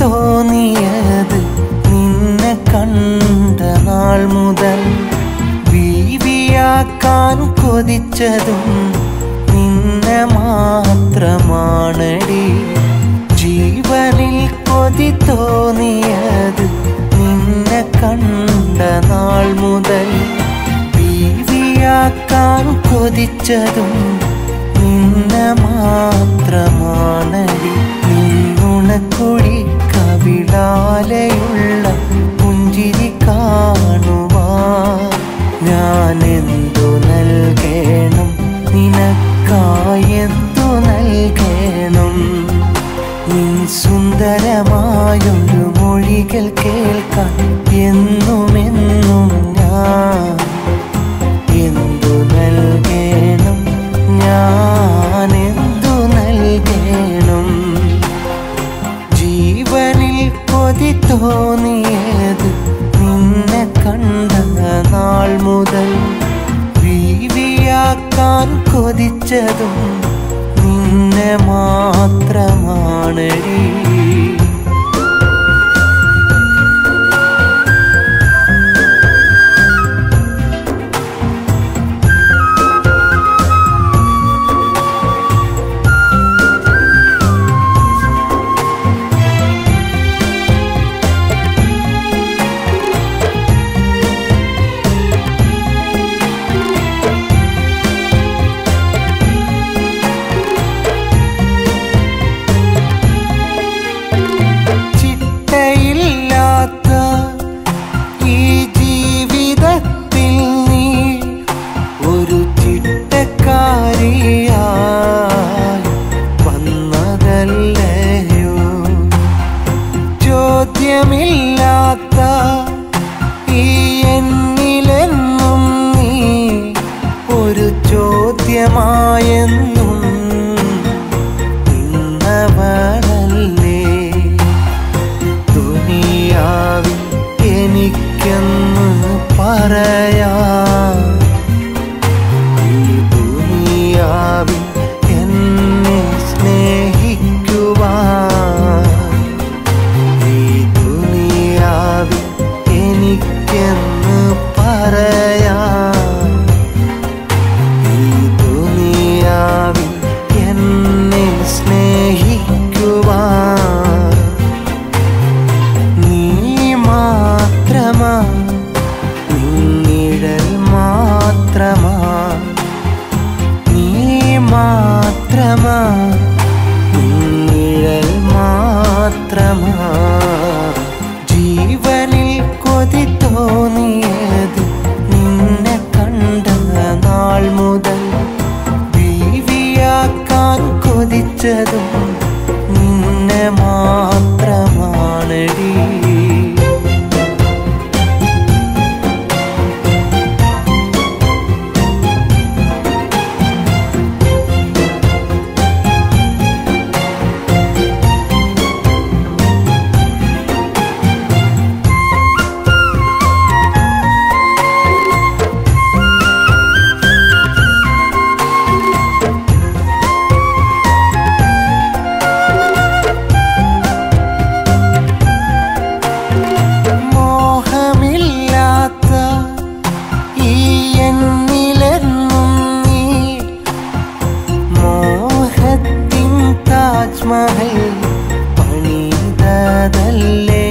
തോന്നിയത് നിന്നെ കണ്ട നാൾ മുതൽ. ബീവിയാക്കാൻ കൊതിച്ചതും നിന്നെ മാത്രമാണടി. ജീവനിൽ കൊതി തോന്നിയത് നിന്നെ കണ്ട നാൾ മുതൽ. ബീവിയാക്കാൻ കൊതിച്ചതും നിന്നെ മാത്രമാണടി. നിന്നുണക്കുഴി കവിളാലെയുള്ള പുഞ്ചിരി കാണുവാൻ ഞാനെന്തു നൽകണം, നിനക്കായെന്തു നൽകണം. നിൻ സുന്ദരമായൊരു മൊഴികൾ കേൾക്കാൻ എന്നുമെന്നും ഞാൻ എന്തു നൽകണം, ഞാനെന്തു നൽകണം. ജീവനിൽ കൊതി തോന്നിയത് നിന്നെ കണ്ട നാൾ മുതൽ. ബീവിയാക്കാൻ കൊതിച്ചതും നിന്നെ മാത്രമാണടി. ചോദ്യമില്ലാത്ത ഈ എന്നിലെന്നും നീ ഒരു ചോദ്യമായെന്നും നിന്നവളല്ലേ. ദുനിയാവിൽ എനിക്കെന്ന് പറയാൻ, ഈ ദുനിയാവിൽ എന്നെ സ്നേഹിക്കുവാൻ, എനിക്കെന്ന് പറയാൻ, ഈ ദുനിയാവിൽ എന്നെ സ്നേഹിക്കുവാൻ നീ മാത്രമാ, നിന്നിഴൽ മാത്രമാ, നീ മാത്രമാ, നിന്നിഴൽ മാത്രമാ. ജീവനിൽ കൊതി തോന്നിയത് നിന്നെ കണ്ട നാൾ മുതൽ. ബീവിയാക്കാൻ കൊതിച്ചതും നിന്നെ മാത്രമാണടി. പണിതതല്ലേ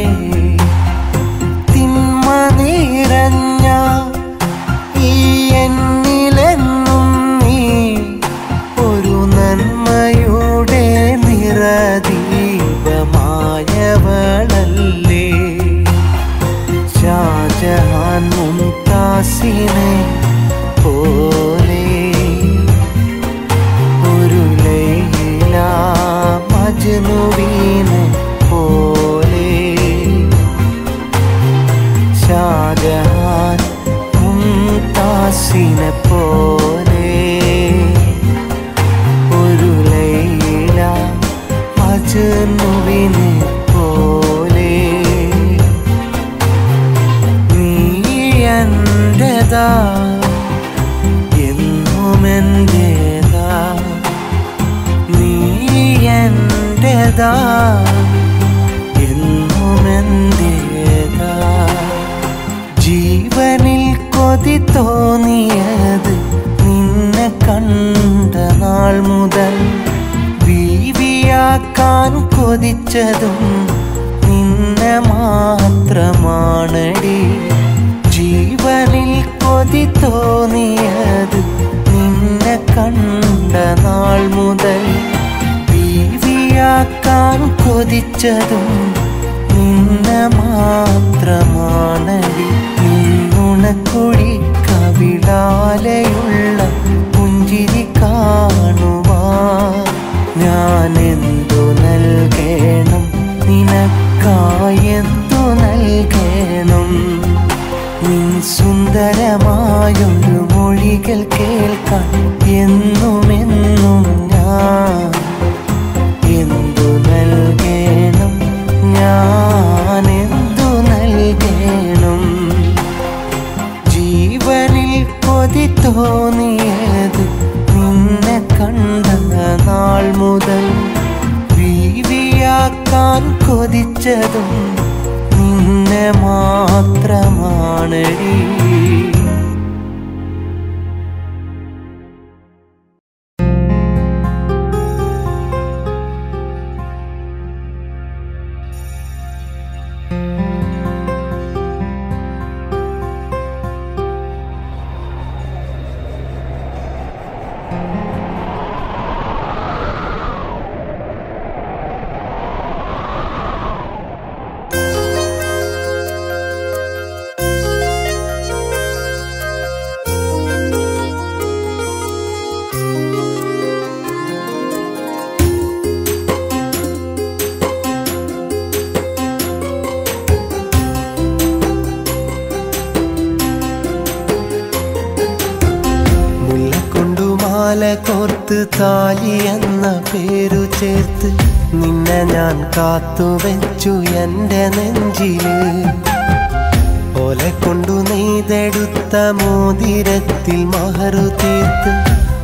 തിന്മ നിറഞ്ഞ ഈ എന്നിലെന്നും നീ ഒരു നന്മയുടെ നിറദീപമായവളല്ലേ. ഷാജഹാൻ മുംതാസിനെ പോലെ ഒരു ലൈല മജ്നുവിനെ പോലെ. ഷാജഹാൻ മുംതാസിനെ പോലെ ഒരു ലൈല മജ്നുവിനെ പോലെ. നീ എന്റേതാ, എന്നുമെന്റേതാ, നീ എന്റേതാ, ജീവനിൽ കൊതി തോന്നിയത് നിന്നെ കണ്ട നാൾ മുതൽ ബീവിയാക്കാൻ കൊതിച്ചതും നിന്നെ മാത്രമാണടി ജീവനിൽ കൊതി തോന്നിയത് നിന്നെ കണ്ട നാൾ മുതൽ ബീവിയാക്കാൻ കൊതിച്ചതും നിന്നെ മാത്രമാണടി നിന്നുണക്കുഴി കവിളാലെയുള്ള പുഞ്ചിരി കാണുവാൻ ഞാനെന്തു നൽകണം നിനക്കായെന്തു നൽകണം നിൻ സുന്ദരമായൊരു മൊഴികൾ കേൾക്കാൻ എന്നുമെന്നും ഞാൻ എന്തു നൽകണം ഞാനെന്തു നൽകണം ജീവനിൽ കൊതി തോന്നിയത് നിന്നെ കണ്ട നാൾ മുതൽ ബീവിയാക്കാൻ കൊതിച്ചതും നിന്നെ മാത്രമാണടി കോർത്ത് താലി എന്ന പേരു ചേർത്ത് നിന്നെ ഞാൻ കാത്തുവെച്ചു എൻ്റെ നെഞ്ചില് ഓലെ കൊണ്ടു നെയ്തെടുത്ത മോതിരത്തിൽ മഹറു തീർത്ത്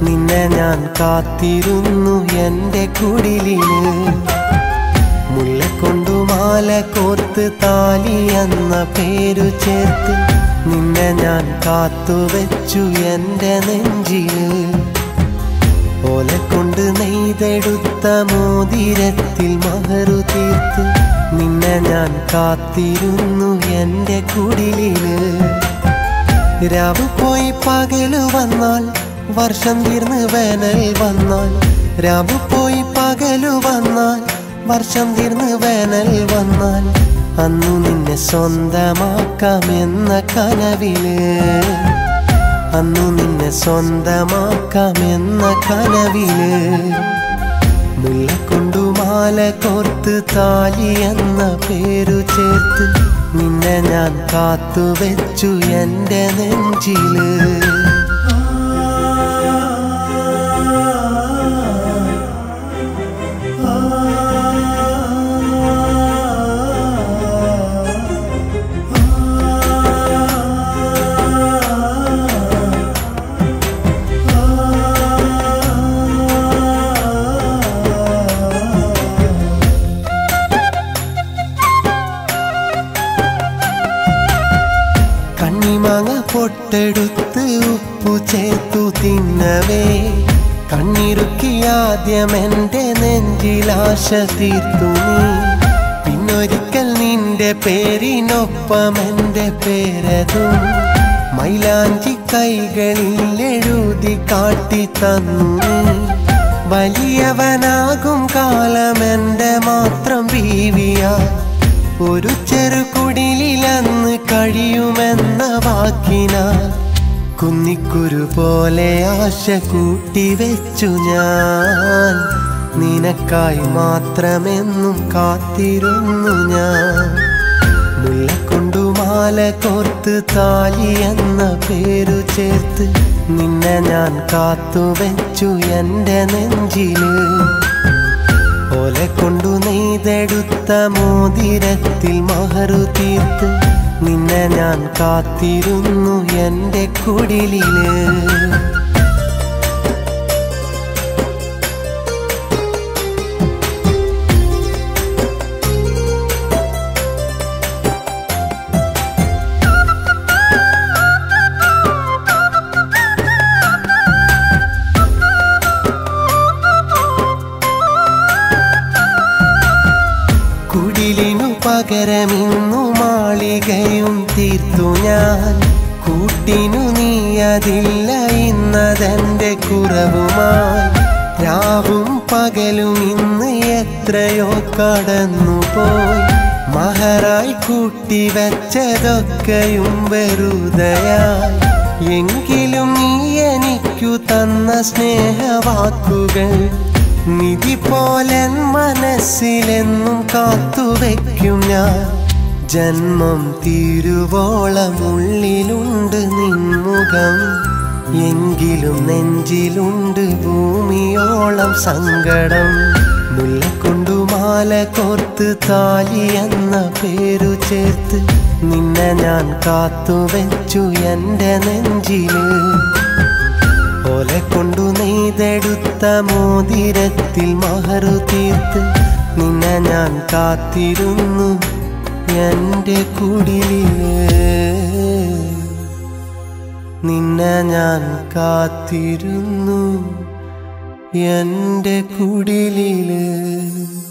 നിന്നെ ഞാൻ കാത്തിരുന്നു എൻ്റെ കുടിലില് മുല്ലക്കൊണ്ടു മാല കോർത്ത് താലി എന്ന പേരു ചേർത്ത് നിന്നെ ഞാൻ കാത്തുവെച്ചു എൻ്റെ നെഞ്ചില് ഓലെ കൊണ്ട് നെയ്തെടുത്ത മോതിരത്തിൽ മഹറു തീർത്ത് നിന്നെ ഞാൻ കാത്തിരുന്നു എൻ്റെ കുടിലില് രാവ് പോയി പകല് വന്നാൽ വർഷം തീർന്ന് വേനൽ വന്നാൽ രാവ് പോയി പകല് വന്നാൽ വർഷം തീർന്ന് വേനൽ വന്നാൽ അന്നു നിന്നെ സ്വന്തമാക്കാമെന്ന കനവില് അന്നു നിന്നെ സ്വന്തമാക്കാമെന്ന കനവില് മുല്ലക്കൊണ്ടു മാല കോർത്ത് താലി എന്ന പേരു ചേർത്ത് നിന്നെ ഞാൻ കാത്തുവെച്ചു എൻ്റെ നെഞ്ചില് പൊട്ടെടുത്ത് ഉപ്പു ചേർത്തു തിന്നവേ കണ്ണിറുക്കി ആദ്യം എൻ്റെ നെഞ്ചിലാശ തീർത്തു നീ പിന്നൊരിക്കൽ നിന്റെ പേരിനൊപ്പം എൻ്റെ പേരതും മൈലാഞ്ചി കൈകളിൽ എഴുതി കാട്ടി തന്നു നീ വലിയവനാകും കാലം എൻ്റെ മാത്രം ബീവിയാ ഒരു ചെറുകുടിലന്ന് കഴിയുമെന്ന വാക്കിനാൽ കുന്നിക്കുരു പോലെ ആശ കൂട്ടിവെച്ചു ഞാൻ നിനക്കായി മാത്രമെന്നും കാത്തിരുന്നു ഞാൻ മുല്ലക്കൊണ്ടു മാല കോർത്ത് താലി എന്ന പേരു ചേർത്ത് നിന്നെ ഞാൻ കാത്തുവെച്ചു എൻ്റെ നെഞ്ചില് ഓലെ കൊണ്ടു നെയ്തെടുത്ത മോതിരത്തിൽ മഹറു തീർത്ത് നിന്നെ ഞാൻ കാത്തിരുന്നു എൻ്റെ കുടിലില് കുടിലിനു പകരമിന്നു മാളികയും തീർത്തു ഞാൻ. കൂട്ടിനു നീയതില്ല ഇന്നതെന്റെ കുറവുമായി. രാവും പകലും ഇന്ന് എത്രയോ കടന്നുപോയി. മഹറായി കൂട്ടിവെച്ചതൊക്കെയും വെറുതെയായി. എങ്കിലും നീ എനിക്കു തന്ന സ്നേഹവാക്കുകൾ നിധി പോലെ മനസ്സിലെന്നും കാത്തുവെക്കും ഞാൻ. ജന്മം തീരുവോളം ഉള്ളിലുണ്ട് നിൻമുഖം. എങ്കിലും നെഞ്ചിലുണ്ട് ഭൂമിയോളം സങ്കടം. മുല്ലക്കൊണ്ടു മാല കോർത്ത് താലി എന്ന പേരു ചേർത്ത് നിന്നെ ഞാൻ കാത്തുവെച്ചു എൻ്റെ നെഞ്ചില്. ഓലെ കൊണ്ടു നെയ്തെടുത്ത മോതിരത്തിൽ മഹറു തീർത്ത് നിന്നെ ഞാൻ കാത്തിരുന്നു എൻ്റെ കുടിലില്. നിന്നെ ഞാൻ കാത്തിരുന്നു എൻ്റെ കുടിലില്.